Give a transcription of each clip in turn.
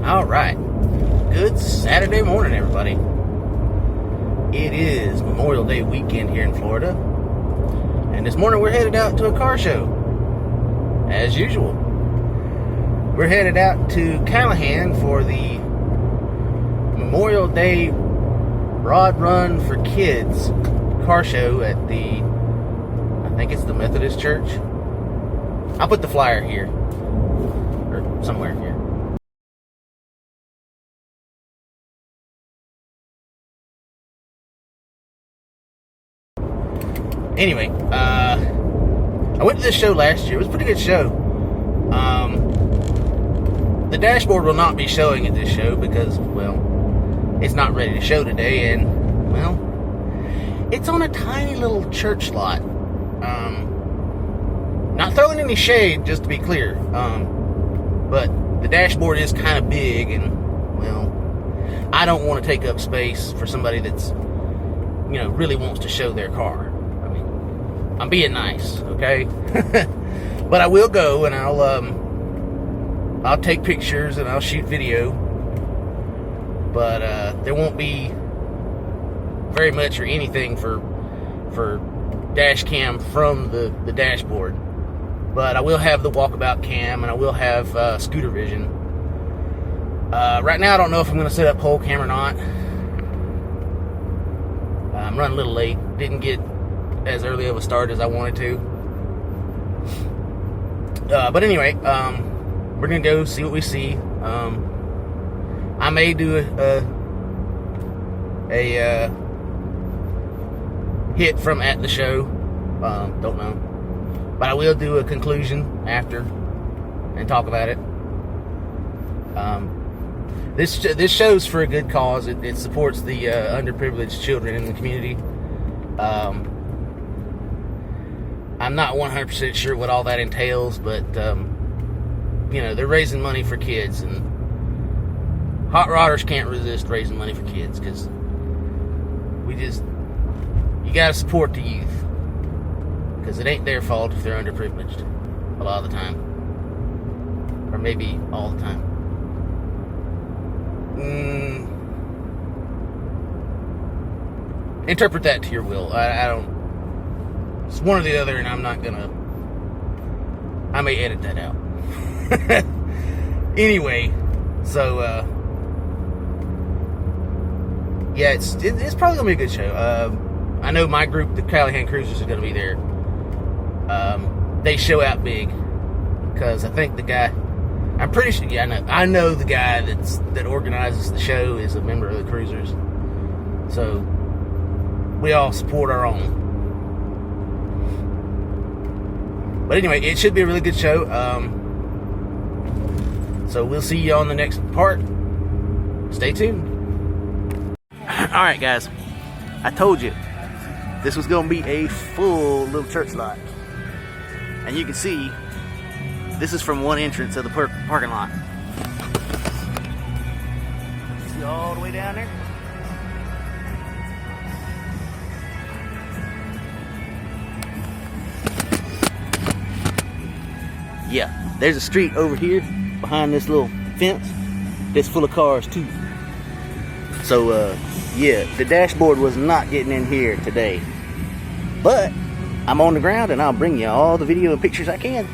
All right. Good Saturday morning, everybody. It is Memorial Day weekend here in Florida. And this morning we're headed out to a car show. As usual. We're headed out to Callahan for the Memorial Day Rod Run for Kids car show at the, I think it's the Methodist Church. I'll put the flyer here. Or somewhere here. Anyway, I went to this show last year. It was a pretty good show. The dashboard will not be showing at this show because, well, it's not ready to show today, and, well, it's on a tiny little church lot. Not throwing any shade, just to be clear, but the dashboard is kind of big, and, well, I don't want to take up space for somebody that's, really wants to show their car. I'm being nice, okay? But I will go and I'll take pictures and I'll shoot video. But there won't be very much or anything for dash cam from the dashboard. But I will have the walkabout cam and I will have scooter vision. Right now I don't know if I'm going to set up pole cam or not. I'm running a little late. Didn't get as early of a start as I wanted to. But anyway, we're gonna go see what we see. I may do a hit from at the show. Don't know, but I will do a conclusion after and talk about it. This show's for a good cause. It supports the underprivileged children in the community. I'm not 100% sure what all that entails, but, they're raising money for kids, and hot rodders can't resist raising money for kids, because you gotta support the youth, because it ain't their fault if they're underprivileged, a lot of the time, or maybe all the time. Interpret that to your will. I don't. It's one or the other, and I may edit that out. Anyway, so, yeah, it's probably going to be a good show. I know my group, the Callahan Cruisers, is going to be there. They show out big, because I think the guy, I'm pretty sure, yeah, I know the guy that organizes the show is a member of the Cruisers. So, we all support our own. But anyway, it should be a really good show. So we'll see you on the next part. Stay tuned. Alright, guys. I told you this was going to be a full little church lot. And you can see this is from one entrance of the parking lot. See all the way down there? Yeah, there's a street over here behind this little fence that's full of cars too. So, yeah, the dashboard was not getting in here today. But I'm on the ground and I'll bring you all the video and pictures I can.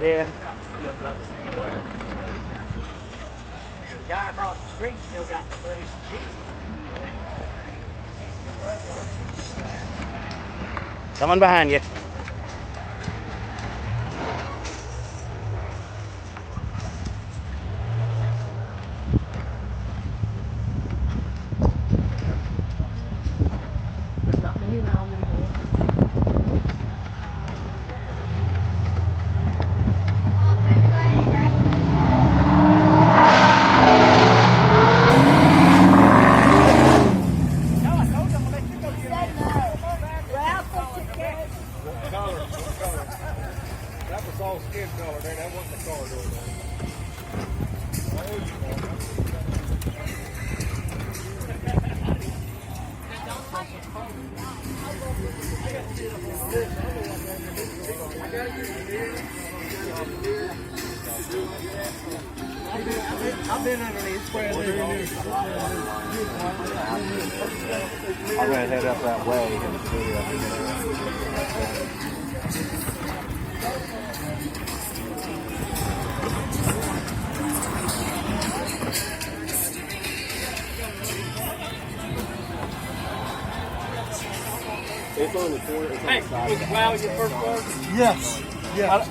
Yeah. The guy across the street still got the money for cheese. Someone behind you. That was all skin color there. That wasn't the car door there. I've been underneath square there. I'm going to head up that way and see It's on the corner. It's on the side. Was Wow your first word? Yes. Yes.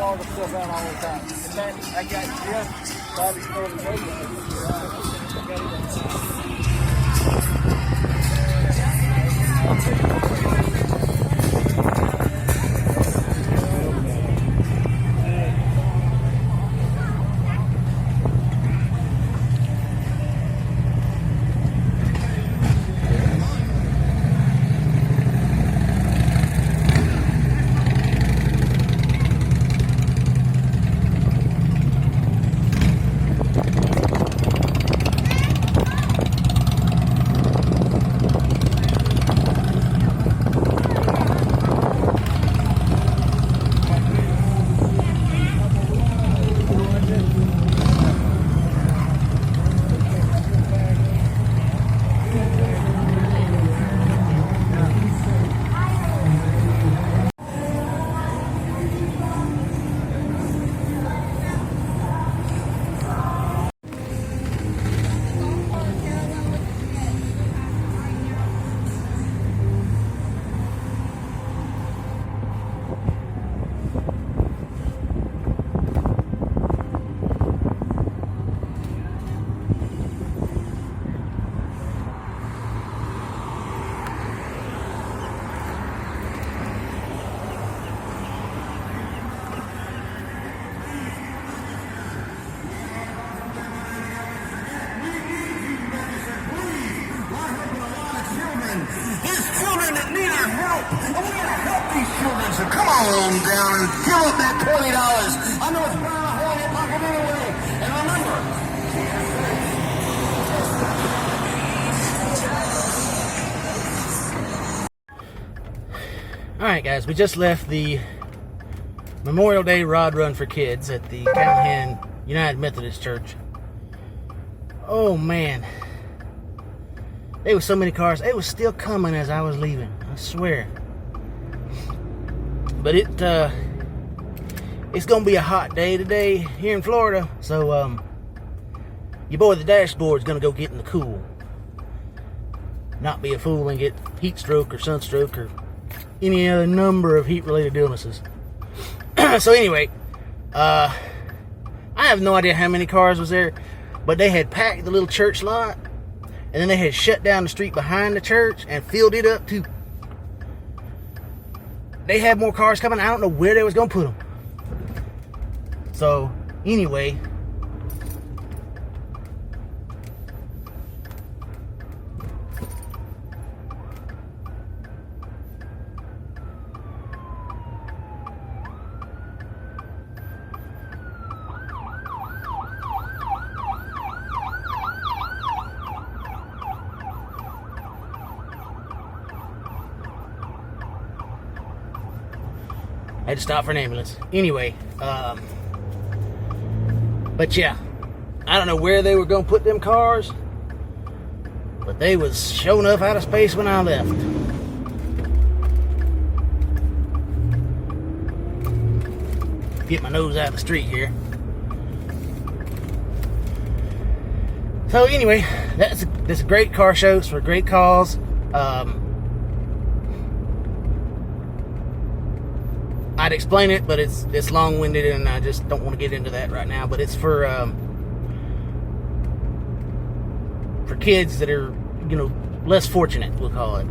All the stuff out all the time. And then I got Jeff probably started And we're going to help these children. So come on down and give up that $20. I know it's burning a hole in your pocket anyway. And remember, Alright guys, we just left the Memorial Day Rod Run for Kids at the Callahan United Methodist Church. Oh man. There was so many cars. It was still coming as I was leaving. I swear. But it's gonna be a hot day today here in Florida. So your boy the dashboard's gonna go get in the cool. Not be a fool and get heat stroke or sunstroke or any other number of heat-related illnesses. So anyway, I have no idea how many cars was there, but they had packed the little church lot, and then they had shut down the street behind the church and filled it up too. They had more cars coming. I don't know where they was gonna put them. So anyway, I had to stop for an ambulance. Anyway, but yeah, I don't know where they were going to put them cars, but they was sure enough out of space when I left. Get my nose out of the street here. So anyway, that's a great car show. It's for a great cause. I'd explain it, but it's long-winded, and I just don't want to get into that right now. But it's for kids that are, less fortunate, we'll call it.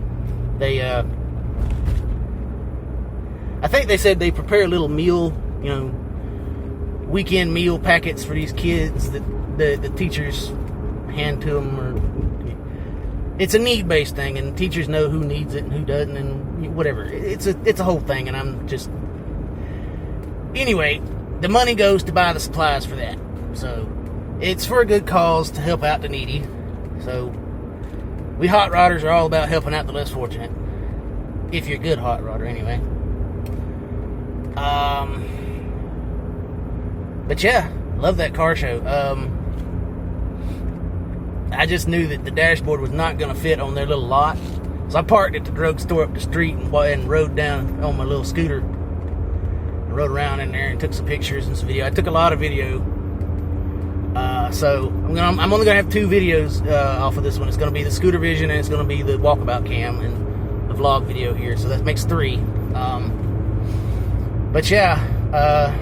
They, I think they said they prepare a little meal, weekend meal packets for these kids that the teachers hand to them. Or it's a need-based thing, and teachers know who needs it and who doesn't, and whatever. It's a whole thing, and I'm just. Anyway, the money goes to buy the supplies for that. So, it's for a good cause to help out the needy. So, we hot rodders are all about helping out the less fortunate. If you're a good hot rodder, anyway. But yeah, love that car show. I just knew that the dashboard was not going to fit on their little lot. So I parked at the drugstore up the street and rode down on my little scooter. I rode around in there and took some pictures and some video. I took a lot of video. So I'm only gonna have 2 videos off of this one. It's gonna be the scooter vision, and it's gonna be the walkabout cam and the vlog video here. So that makes 3. But yeah,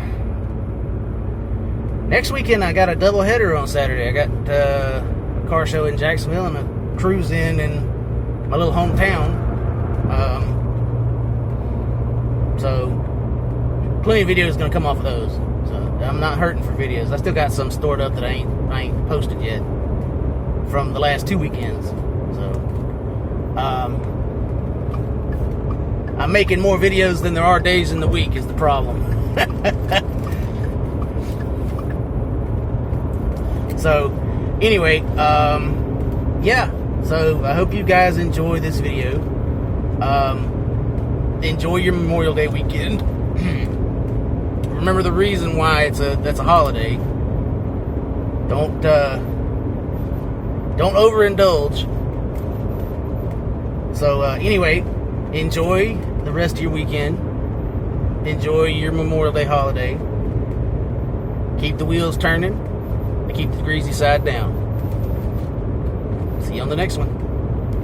next weekend I got a double header on Saturday. I got a car show in Jacksonville and a cruise in my little hometown. So plenty of videos gonna come off of those. So I'm not hurting for videos. I still got some stored up that I ain't posted yet from the last 2 weekends. So I'm making more videos than there are days in the week is the problem. So anyway, yeah. So I hope you guys enjoy this video. Enjoy your Memorial Day weekend. Remember the reason why that's a holiday. Don't overindulge. So anyway, enjoy the rest of your weekend. Enjoy your Memorial Day holiday. Keep the wheels turning and keep the greasy side down. See you on the next one.